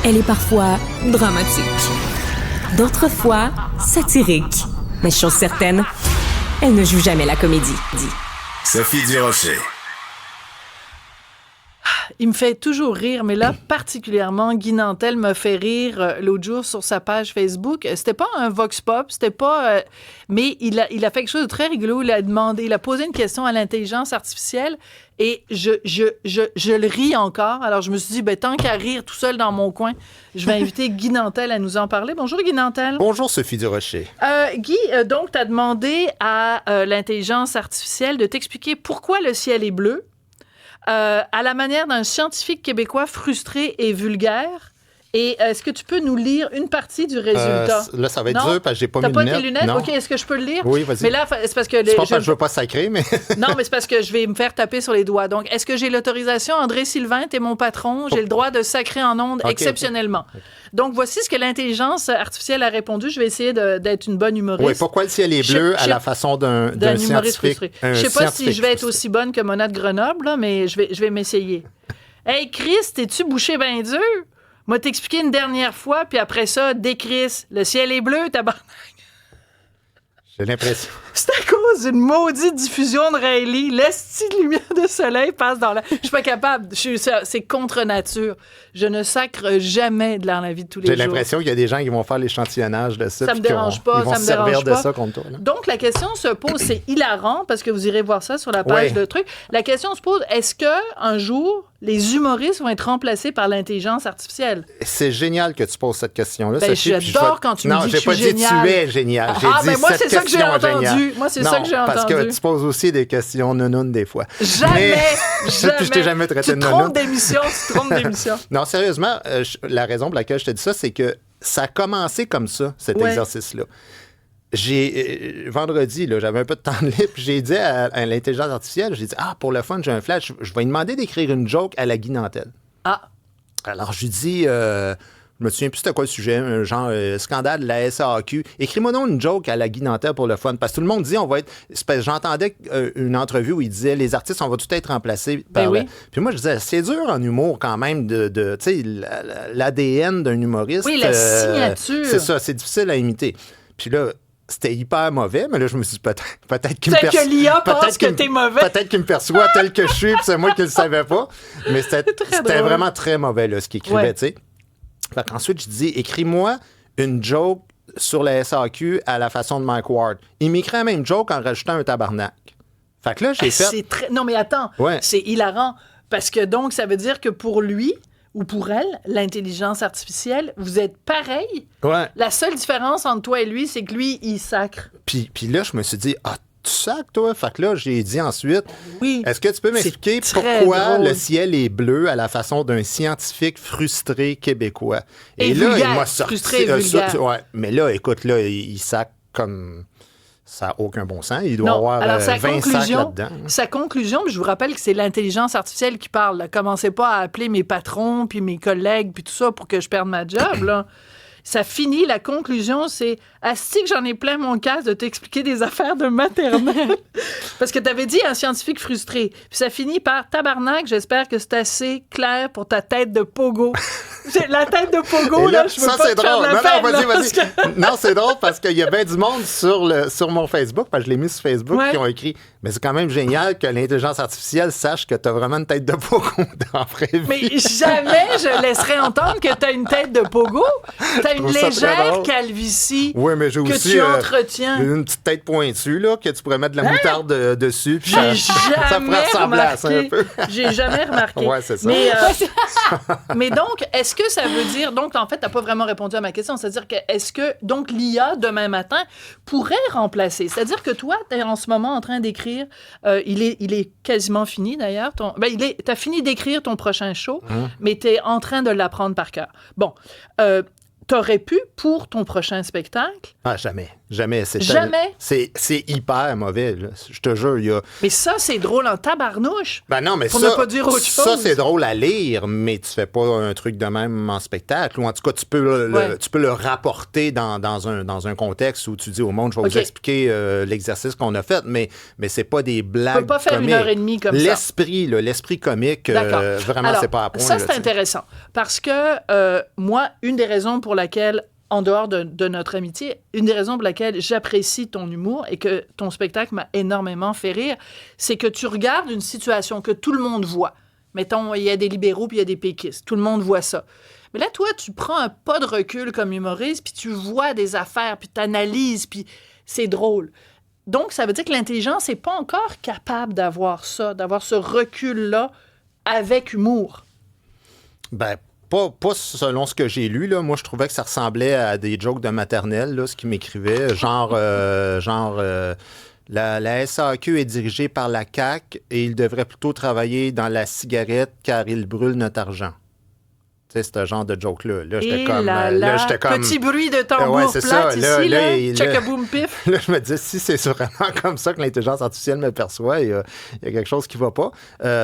Elle est parfois dramatique, d'autres fois satirique. Mais chose certaine, elle ne joue jamais la comédie. Sophie Durocher. Il me fait toujours rire, mais là, particulièrement, Guy Nantel me fait rire l'autre jour sur sa page Facebook. C'était pas un vox pop, c'était pas... mais il a fait quelque chose de très rigolo. Il a posé une question à l'intelligence artificielle et je le ris encore. Alors, je me suis dit, tant qu'à rire tout seul dans mon coin, je vais inviter Guy Nantel à nous en parler. Bonjour, Guy Nantel. Bonjour, Sophie Durocher. Guy, donc, tu as demandé à l'intelligence artificielle de t'expliquer pourquoi le ciel est bleu. À la manière d'un scientifique québécois frustré et vulgaire. Et est-ce que tu peux nous lire une partie du résultat? Là, ça va être dur parce que j'ai pas mes lunettes. T'as pas tes lunettes? Non. OK, est-ce que je peux le lire? Oui, vas-y. Mais là, c'est parce que... C'est pas parce que je veux pas sacrer, mais... Non, mais c'est parce que je vais me faire taper sur les doigts. Donc, est-ce que j'ai l'autorisation? André Sylvain, t'es mon patron. J'ai le droit de sacrer en ondes exceptionnellement. Okay. Donc, voici ce que l'intelligence artificielle a répondu. Je vais essayer d'être une bonne humoriste. Oui, pourquoi le ciel est bleu à la façon d'un humoriste frustré? Je sais pas si je vais être frustré. aussi bonne que Mona de Grenoble, là, mais je vais m'essayer. Hey, Chris, t'es-tu bouché ben dur? M'a t'expliqué une dernière fois, puis après ça, Chris, le ciel est bleu, tabarnak. J'ai l'impression. C'est à cause d'une maudite diffusion de Rayleigh. L'esti de lumière de soleil passe dans la... Je suis pas capable. C'est contre nature. Je ne sacre jamais de dans la vie de tous les jours. J'ai l'impression qu'il y a des gens qui vont faire l'échantillonnage de ça. Ça me dérange pas. Ils vont ça se me servir dérange de pas. ça contre toi. Là. Donc, la question se pose, c'est hilarant, parce que vous irez voir ça sur la page de truc. La question se pose, est-ce qu'un jour, les humoristes vont être remplacés par l'intelligence artificielle? C'est génial que tu poses cette question-là. J'adore quand tu me dis que je suis génial. Non, j'ai pas dit tu es génial. J'ai dit mais moi, cette c'est ça que j'ai entendu. Géniale. Moi, c'est ça que j'ai entendu. Parce que tu poses aussi des questions nounounes des fois. Jamais! Puis je t'ai jamais traité de nounoun. Tu trompes d'émission. Non, sérieusement, la raison pour laquelle je te dis ça, c'est que ça a commencé comme ça, cet exercice-là. Vendredi, là, j'avais un peu de temps libre, j'ai dit à l'intelligence artificielle, j'ai dit, pour le fun, j'ai un flash, je vais lui demander d'écrire une joke à la Guy Nantel. Alors, je lui dis, je me souviens plus c'était quoi le sujet, genre scandale de la SAQ. Écris-moi donc une joke à la Guy Nantel pour le fun, parce que tout le monde dit, on va être... J'entendais une entrevue où il disait, les artistes, on va tout être remplacés par... Puis moi, je disais, c'est dur en humour quand même, tu sais, l'ADN d'un humoriste. Oui, la signature. C'est ça, c'est difficile à imiter. Puis là, c'était hyper mauvais, mais là, je me suis dit, peut-être qu'il me perçoit. Que l'IA pense que t'es mauvais. Peut-être qu'il me perçoit tel que je suis, puis c'est moi qui le savais pas. Mais c'était vraiment très mauvais, là, ce qu'il écrivait, tu sais. Fait qu'ensuite, je dis, écris-moi une joke sur la SAQ à la façon de Mike Ward. Il m'écrit la même joke en rajoutant un tabarnak. Fait que là, j'ai fait... Non, mais attends, c'est hilarant. Parce que donc, ça veut dire que pour lui... ou pour elle, l'intelligence artificielle, vous êtes pareil. La seule différence entre toi et lui, c'est que lui, il sacre. Puis là, je me suis dit, tu sacres, toi? Fait que là, j'ai dit ensuite, est-ce que tu peux m'expliquer pourquoi le ciel est bleu à la façon d'un scientifique frustré québécois? Et là, vulgaire, il m'a sorti... frustré et vulgaire. Mais là, écoute, là, il sacre comme... Ça n'a aucun bon sens. Il doit avoir 20 sacs là-dedans. Sa conclusion, je vous rappelle que c'est l'intelligence artificielle qui parle. Là. Commencez pas à appeler mes patrons, puis mes collègues, puis tout ça pour que je perde ma job. Là. Ça finit, la conclusion, c'est « Asti que j'en ai plein mon casque de t'expliquer des affaires de maternelle. » Parce que t'avais dit un scientifique frustré. Puis ça finit par « Tabarnak, j'espère que c'est assez clair pour ta tête de pogo. » La tête de pogo, là, je veux ça, pas te faire de la peine. Vas-y. Que... Non, c'est drôle parce qu'il y a bien du monde sur mon Facebook, parce que je l'ai mis sur Facebook, qui ont écrit « Mais c'est quand même génial que l'intelligence artificielle sache que t'as vraiment une tête de pogo dans la vraie vie. » Mais jamais je laisserais entendre que t'as une tête de pogo. T'as une légère calvitie que tu entretiens. Une petite tête pointue, là, que tu pourrais mettre de la moutarde dessus. Puis ça ferait ressembler à ça un peu. J'ai jamais remarqué. Ouais, c'est ça. Mais donc, est-ce que ça veut dire... Donc, en fait, t'as pas vraiment répondu à ma question. C'est-à-dire que est-ce que, donc, l'IA, demain matin, pourrait remplacer? C'est-à-dire que toi, t'es en ce moment en train d'écrire... il est quasiment fini, d'ailleurs. T'as fini d'écrire ton prochain show, mais t'es en train de l'apprendre par cœur. Bon, t'aurais pu, pour ton prochain spectacle... Jamais. Jamais. Jamais? C'est hyper mauvais, là. Je te jure, il y a... Mais ça, c'est drôle en tabarnouche. Ben non, mais pour ça, ne pas dire autre chose. Ça, c'est drôle à lire, mais tu fais pas un truc de même en spectacle. Ou en tout cas, tu peux le rapporter dans un contexte où tu dis au monde, je vais vous expliquer l'exercice qu'on a fait, mais c'est pas des blagues. Tu peux pas faire comiques. 1h30 comme ça. L'esprit comique, vraiment, alors, c'est pas à point. Ça, c'est intéressant. Parce que moi, une des raisons pour laquelle, en dehors de notre amitié, une des raisons pour laquelle j'apprécie ton humour et que ton spectacle m'a énormément fait rire, c'est que tu regardes une situation que tout le monde voit. Mettons, il y a des libéraux puis il y a des péquistes. Tout le monde voit ça. Mais là, toi, tu prends un pas de recul comme humoriste, puis tu vois des affaires, puis tu analyses, puis c'est drôle. Donc, ça veut dire que l'intelligence n'est pas encore capable d'avoir ça, d'avoir ce recul-là avec humour. Ben, pas selon ce que j'ai lu, là. Moi, je trouvais que ça ressemblait à des jokes de maternelle, là, ce qu'ils m'écrivaient. La SAQ est dirigée par la CAQ et il devrait plutôt travailler dans la cigarette car il brûle notre argent. Tu sais, c'est un genre de joke-là. Là, j'étais comme... Petit bruit de tambour plate ici, check-a-boom-pif. Là, je me disais, si c'est vraiment comme ça que l'intelligence artificielle me perçoit, il y a quelque chose qui va pas.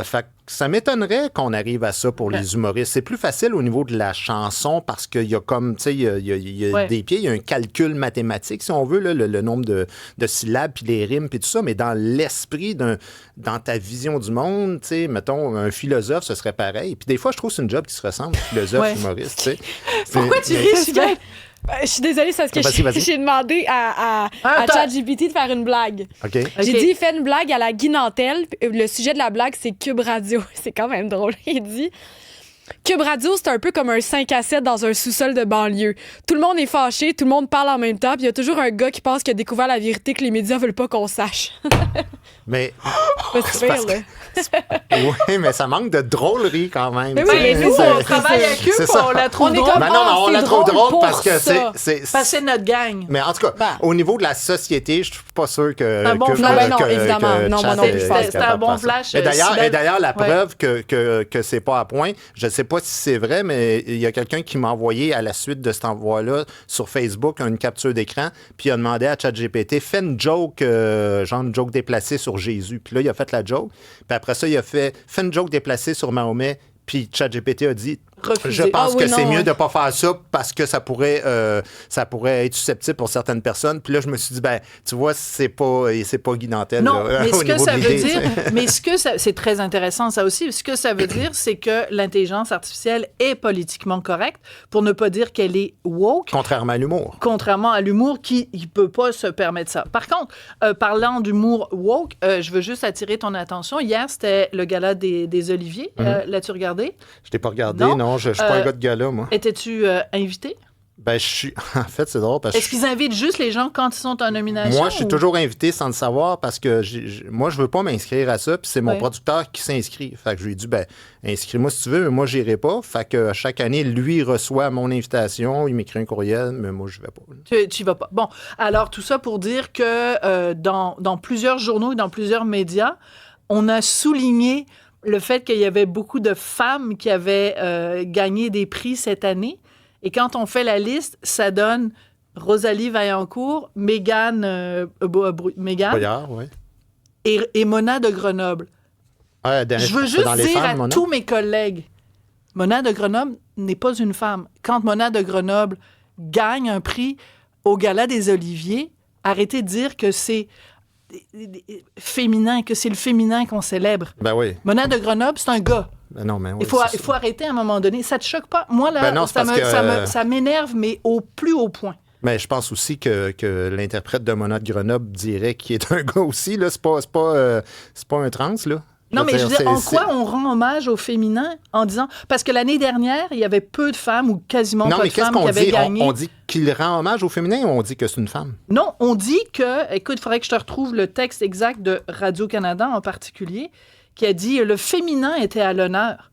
Fait que ça m'étonnerait qu'on arrive à ça pour les humoristes. C'est plus facile au niveau de la chanson parce qu'il y a comme, tu sais, il y a des pieds, il y a un calcul mathématique, si on veut, là, le nombre de syllabes, puis les rimes, puis tout ça, mais dans l'esprit, dans ta vision du monde, tu sais, mettons, un philosophe, ce serait pareil. Puis des fois, je trouve que c'est une job qui se ressemble, philosophe, humoriste, tu sais. Pourquoi tu ris, Sylvain? Je suis désolée, c'est parce que j'ai demandé à ChatGPT de faire une blague. Okay. J'ai dit, fais une blague à la Guy Nantel. Le sujet de la blague, c'est Cube Radio. C'est quand même drôle. Il dit, Cube Radio, c'est un peu comme un 5 à 7 dans un sous-sol de banlieue. Tout le monde est fâché, tout le monde parle en même temps, puis il y a toujours un gars qui pense qu'il a découvert la vérité que les médias veulent pas qu'on sache. Mais... C'est pire, là. Oui, mais ça manque de drôlerie quand même. Mais oui, nous, on travaille à Cube, on la trouve drôle. Ben non, mais on la trouve drôle parce que c'est... Parce que c'est notre gang. Mais en tout cas, au niveau de la société, je suis pas sûr que... Un bon flash. Non, évidemment. Non, moi non plus, je pense que c'était un bon flash. Et d'ailleurs, la preuve que c'est pas à point, je sais pas si c'est vrai, mais il y a quelqu'un qui m'a envoyé à la suite de cet envoi-là sur Facebook une capture d'écran, puis il a demandé à ChatGPT, fais une joke, genre une joke déplacée sur Jésus. Puis là, il a fait la joke. Puis après ça, il a fait une joke déplacée sur Mahomet. Puis ChatGPT a dit, je pense que c'est mieux de ne pas faire ça parce que ça pourrait être susceptible pour certaines personnes. Puis là, je me suis dit, ben, tu vois, c'est pas Guy Nantel. Non, là, mais ce que ça veut dire, c'est très intéressant ça aussi, ce que ça veut dire, c'est que l'intelligence artificielle est politiquement correcte, pour ne pas dire qu'elle est woke. Contrairement à l'humour. Contrairement à l'humour qui ne peut pas se permettre ça. Par contre, parlant d'humour woke, je veux juste attirer ton attention. Hier, c'était le gala des Oliviers. L'as-tu regardé? Je t'ai pas regardé, non. Je suis pas un gars de gala, moi. Étais-tu invité? Ben, je suis... En fait, c'est drôle parce que... Est-ce qu'ils invitent juste les gens quand ils sont en nomination? Moi, je suis toujours invité sans le savoir parce que moi, je veux pas m'inscrire à ça, puis c'est mon producteur qui s'inscrit. Fait que je lui ai dit, ben, inscris-moi si tu veux, mais moi, j'irai pas. Fait que chaque année, lui reçoit mon invitation, il m'écrit un courriel, mais moi, je vais pas. Tu vas pas. Bon, alors, tout ça pour dire que dans plusieurs journaux et dans plusieurs médias, on a souligné le fait qu'il y avait beaucoup de femmes qui avaient gagné des prix cette année. Et quand on fait la liste, ça donne Rosalie Vaillancourt, Mégane Boyard, oui. et Mona de Grenoble. Je veux juste dire à tous mes collègues, Mona de Grenoble n'est pas une femme. Quand Mona de Grenoble gagne un prix au Gala des Oliviers, arrêtez de dire que c'est féminin, que c'est le féminin qu'on célèbre. Ben oui. Mona de Grenoble, c'est un gars. Ben non, mais oui, il faut arrêter à un moment donné. Ça te choque pas? Moi, là, ça m'énerve, mais au plus haut point. Mais je pense aussi que l'interprète de Mona de Grenoble dirait qu'il est un gars aussi. Là. C'est pas un trans, là. Non, mais je veux dire, en quoi on rend hommage au féminin en disant... Parce que l'année dernière, il y avait peu de femmes ou quasiment pas de femmes qui avaient gagné. On dit qu'il rend hommage au féminin ou on dit que c'est une femme? Non, on dit que... Écoute, il faudrait que je te retrouve le texte exact de Radio-Canada en particulier, qui a dit le féminin était à l'honneur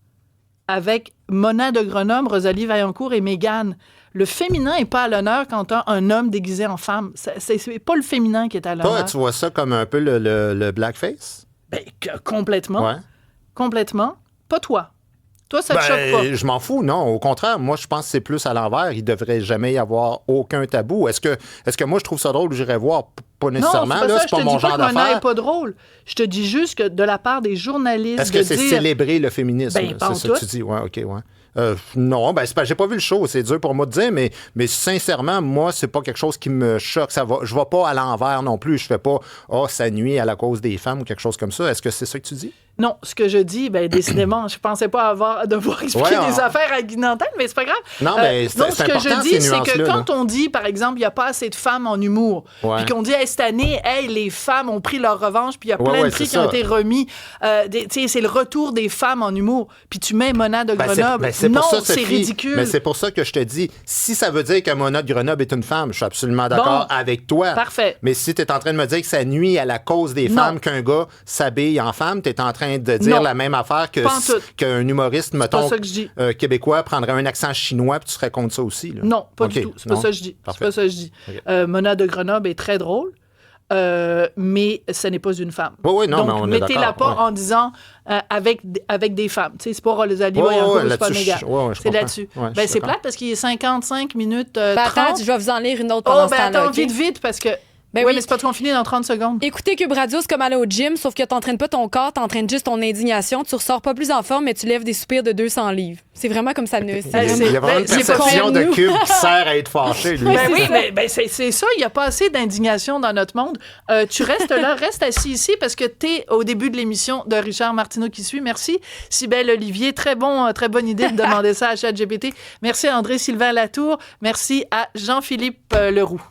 avec Mona de Grenoble, Rosalie Vaillancourt et Mégane. Le féminin n'est pas à l'honneur quand tu as un homme déguisé en femme. C'est pas le féminin qui est à l'honneur. Toi, tu vois ça comme un peu le blackface? Ben, complètement. Ouais. Complètement. Pas toi. Toi, ça te choque pas? Je m'en fous, non. Au contraire, moi, je pense que c'est plus à l'envers. Il devrait jamais y avoir aucun tabou. Est-ce que moi, je trouve ça drôle, j'irais voir? Pas nécessairement, non, c'est pas mon genre d'affaire. Mona n'est pas drôle. Je te dis juste que de la part des journalistes. Est-ce que c'est célébrer le féminisme? Ben, c'est ça que tu dis? Ouais, OK, ouais. Non, c'est pas, j'ai pas vu le show, c'est dur pour moi de dire, mais sincèrement, moi, c'est pas quelque chose qui me choque. Je vais pas à l'envers non plus. Je fais pas ça nuit à la cause des femmes ou quelque chose comme ça. Est-ce que c'est ça que tu dis? Non, ce que je dis, décidément, je pensais pas devoir expliquer des affaires à Guy Nantel, mais c'est pas grave. Non, mais c'est important, ce que je dis, c'est que quand là. on dit, par exemple, il n'y a pas assez de femmes en humour, puis qu'on dit, cette année, les femmes ont pris leur revanche, puis il y a plein de prix qui ont été remis. C'est le retour des femmes en humour. Puis tu mets Mona de Grenoble. C'est ridicule. Mais c'est pour ça que je te dis, si ça veut dire que Mona de Grenoble est une femme, je suis absolument d'accord avec toi. Parfait. Mais si tu es en train de me dire que ça nuit à la cause des femmes qu'un gars s'habille en femme, tu es en train de dire la même affaire qu'un humoriste, mettons, québécois prendrait un accent chinois puis tu serais contre ça aussi. Là. Non, pas du tout. C'est pas ça que je dis. C'est pas ça que je dis. Okay. Mona de Grenoble est très drôle. Mais ce n'est pas une femme. Oui, non, donc, mettez-la pas en disant avec des femmes. Tu sais, c'est pas Rosalie Boyancourt, c'est pas Méga. C'est là-dessus. Ouais, c'est plate parce qu'il est 55 minutes 30. Attends, je vais vous en lire une autre pendant ce temps-là. Attends, vite, parce que... mais c'est pas qu'on finit dans 30 secondes. Écoutez Cube Radio, c'est comme aller au gym, sauf que t'entraînes pas ton corps, t'entraînes juste ton indignation. Tu ressors pas plus en forme, mais tu lèves des soupirs de 200 livres. C'est vraiment comme ça. Il y a vraiment une perception de Cube qui sert à être fâché, lui. C'est ça, il n'y a pas assez d'indignation dans notre monde. Tu restes là, reste assis ici, parce que t'es au début de l'émission de Richard Martineau qui suit. Merci, Cybèle Olivier. Très bonne idée de demander ça à ChatGPT. Merci à André-Sylvain Latour. Merci à Jean-Philippe Leroux.